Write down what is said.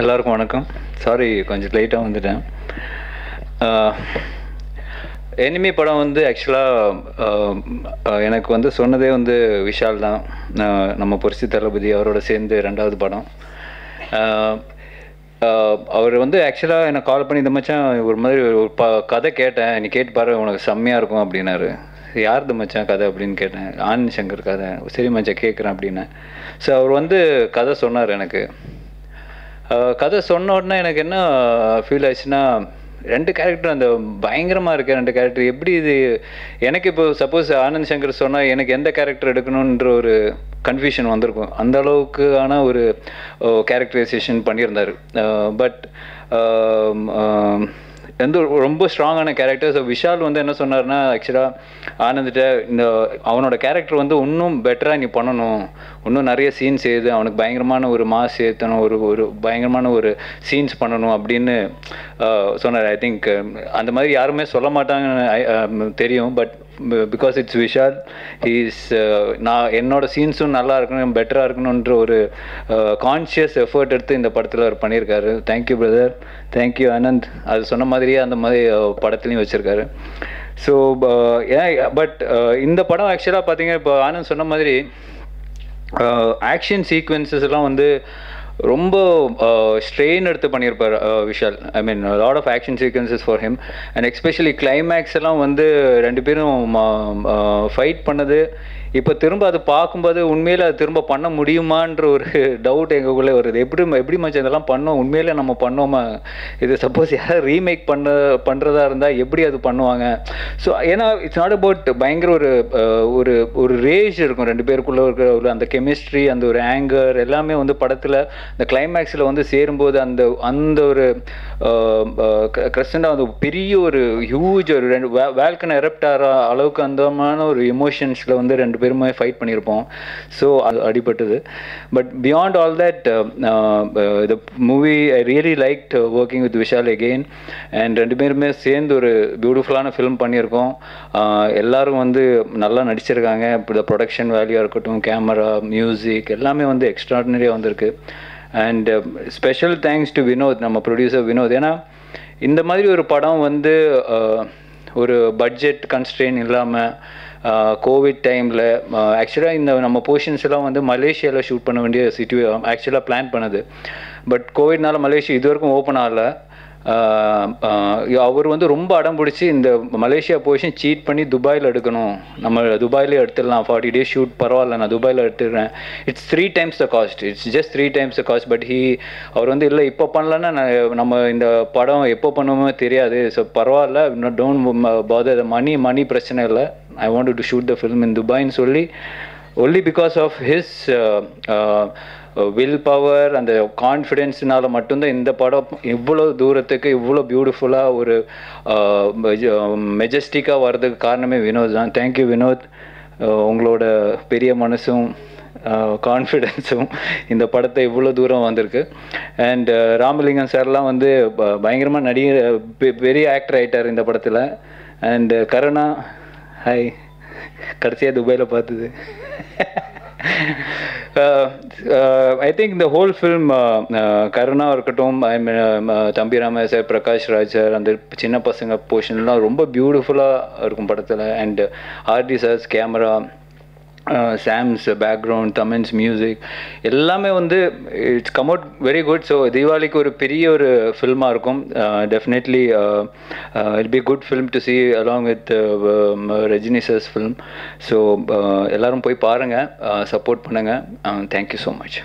எல்லாருக்கும் வணக்கம். சாரி கொஞ்சம் லேட்டாக வந்துட்டேன். எனிமி படம் வந்து ஆக்சுவலாக எனக்கு வந்து சொன்னதே வந்து விஷால் தான். நம்ம புரட்சி தளபதி அவரோட சேர்ந்து 2வது படம். அவர் வந்து ஆக்சுவலாக எனக்கு கால் பண்ணி இந்த மச்சான் ஒரு மாதிரி ஒரு கதை கேட்டேன், நீ கேட்டு பாரு உனக்கு செம்மையாக இருக்கும் அப்படின்னாரு. யார்து மச்சான் கதை அப்படின்னு கேட்டேன். ஆனந்த் சங்கர் கதை. சரி மச்சான் கேட்குறேன் அப்படின்னேன். ஸோ அவர் வந்து கதை சொன்னார். எனக்கு கதை சொன்ன உடனே எனக்கு என்ன ஃபீல் ஆச்சுன்னா, 2 கேரக்டர் அந்த பயங்கரமாக இருக்க 2 கேரக்டர் எப்படி இது எனக்கு இப்போ சப்போஸ் ஆனந்த் சங்கர் சொன்னால் எனக்கு எந்த கேரக்டர் எடுக்கணுன்ற ஒரு கன்ஃபியூஷன் வந்திருக்கும். அந்த அளவுக்கான ஒரு கேரக்டரைசேஷன் பண்ணியிருந்தார். பட் வந்து ரொம்ப ஸ்ட்ராங்கான கேரக்டர். ஸோ விஷால் வந்து என்ன சொன்னார்னா, ஆக்சுவலாக ஆனந்திட்ட இந்த அவனோட கேரக்டர் வந்து இன்னும் பெட்டராக நீ பண்ணணும், இன்னும் நிறைய சீன்ஸ் ஏது, அவனுக்கு பயங்கரமான ஒரு மாஸ் ஏற்றணும், ஒரு பயங்கரமான ஒரு சீன்ஸ் பண்ணணும் அப்படின்னு சொன்னார். ஐ திங்க் அந்த மாதிரி யாருமே சொல்ல மாட்டாங்கன்னு தெரியும். But because it's Vishal, he's நான் என்னோட சீன்ஸும் நல்லா இருக்கணும், பெட்டராக இருக்கணுன்ற ஒரு கான்ஷியஸ் எஃபர்ட் எடுத்து இந்த படத்தில் அவர் பண்ணியிருக்காரு. Thank you brother, thank you Anand. அது சொன்ன மாதிரியே அந்த மாதிரி படத்துலையும் வச்சுருக்காரு. ஸோ பட் இந்த படம் ஆக்சுவலாக பார்த்தீங்கன்னா, இப்போ ஆனந்த் சொன்ன மாதிரி ஆக்ஷன் சீக்வன்சஸ் எல்லாம் வந்து ரொம்ப ஸ்ட்ரெயின் எடுத்து பண்ணியிருப்பார் Vishal. I mean lot of action sequences for him. And especially climax எல்லாம் வந்து 2 பேரும் ஃபைட் பண்ணது இப்போ திரும்ப அது பார்க்கும்போது உண்மையில் அது திரும்ப பண்ண முடியுமான்ற ஒரு டவுட் எங்களுக்குள்ளே வருது. எப்படி மச்சான் இதெல்லாம் பண்ணோம், உண்மையிலே நம்ம பண்ணோமா, இது சப்போஸ் யாராவது ரீமேக் பண்ணுறதா இருந்தால் எப்படி அது பண்ணுவாங்க. ஸோ ஏன்னா இட்ஸ் நாட் அபவுட் பயங்கர ஒரு ஒரு ரேஜ் இருக்கும் 2 பேருக்குள்ளே இருக்கிற ஒரு அந்த கெமிஸ்ட்ரி, அந்த ஒரு ஆங்கர் எல்லாமே வந்து படத்தில் இந்த கிளைமேக்ஸில் வந்து சேரும்போது அந்த ஒரு கிரஸ்டண்டாக வந்து பெரிய ஒரு ஹியூஜ் ஒரு வேல்கன் எரப்ட் ஆகிற அளவுக்கு அந்தமான ஒரு எமோஷன்ஸில் வந்து 2 பேருமே ஃபைட் பண்ணியிருப்போம். ஸோ அது அடிபட்டது. But beyond all that the movie I really liked working with Vishal again. And 2 பேருமே சேர்ந்து ஒரு பியூட்டிஃபுல்லான ஃபிலிம் பண்ணியிருக்கோம். எல்லாரும் வந்து நல்லா நடிச்சிருக்காங்க. இப்போ த ப்ரொடக்ஷன் வேல்யூவாக இருக்கட்டும், கேமரா, மியூசிக் எல்லாமே வந்து எக்ஸ்ட்ராடினரியாக வந்திருக்கு. And special thanks to Vinod, நம்ம ப்ரொடியூசர் வினோத். ஏன்னா இந்த மாதிரி ஒரு படம் வந்து ஒரு பட்ஜெட் கன்ஸ்ட்ரெயின் இல்லாமல் கோவிட் டைமில் ஆக்சுவலாக இந்த நம்ம போர்ஷன்ஸ் எல்லாம் வந்து மலேசியாவில் ஷூட் பண்ண வேண்டிய ஆக்சுவலாக பிளான் பண்ணது. பட் கோவிட்னால மலேசியா இது வரைக்கும் ஓப்பன் ஆகலை. அவர் வந்து ரொம்ப அடம் பிடிச்சி இந்த மலேசியா போர்ஷன் சீட் பண்ணி துபாயில் எடுக்கணும், நம்ம துபாயிலே எடுத்துடலாம், 40 days ஷூட் பரவாயில்ல, நான் துபாயில் எடுத்துடுறேன், it's 3 times the cost, it's just 3 times the cost. But அவர் வந்து இல்லை இப்போ பண்ணலன்னா நம்ம இந்த படம் எப்போ பண்ணுவோமோ தெரியாது, ஸோ பரவாயில்ல, டோன்ட் பாதர், மணி பிரச்சனை இல்லை, I want to shoot the film in துபாய்ன்னு சொல்லி only because of his will power, அந்த கான்ஃபிடென்ஸ்னால மட்டும்தான் இந்த படம் இவ்வளோ தூரத்துக்கு இவ்வளோ பியூட்டிஃபுல்லாக ஒரு மெஜஸ்டிக்காக வர்றதுக்கு காரணமே வினோத் தான். தேங்க்யூ வினோத். உங்களோட பெரிய மனசும் கான்ஃபிடென்ஸும் இந்த படத்தை இவ்வளோ தூரம் வந்திருக்கு. அண்ட் ராமலிங்கம் சார்லாம் வந்து பயங்கரமாக நடிகர், பெரிய ஆக்டர் ஆகிட்டார் இந்த படத்தில். அண்ட் கருணா, ஹாய், கடைசியாக துபாயில் பார்த்தது. I think the whole film, Karuna இருக்கட்டும், தம்பி ராமையா சார், பிரகாஷ் ராஜ் சார், அந்த சின்ன பசங்க போர்ஷன்லாம் ரொம்ப பியூட்டிஃபுல்லாக இருக்கும் படத்தில். And RD sir's camera, Sam's background, Thaman's music எல்லாமே வந்து it's come out very good. So தீபாவளிக்கு ஒரு பெரிய ஒரு ஃபில்மாக இருக்கும். Definitely it be good film to see along with Rajini sir's film. So எல்லோரும் போய் பாருங்கள், சப்போர்ட் பண்ணுங்கள். Thank you so much.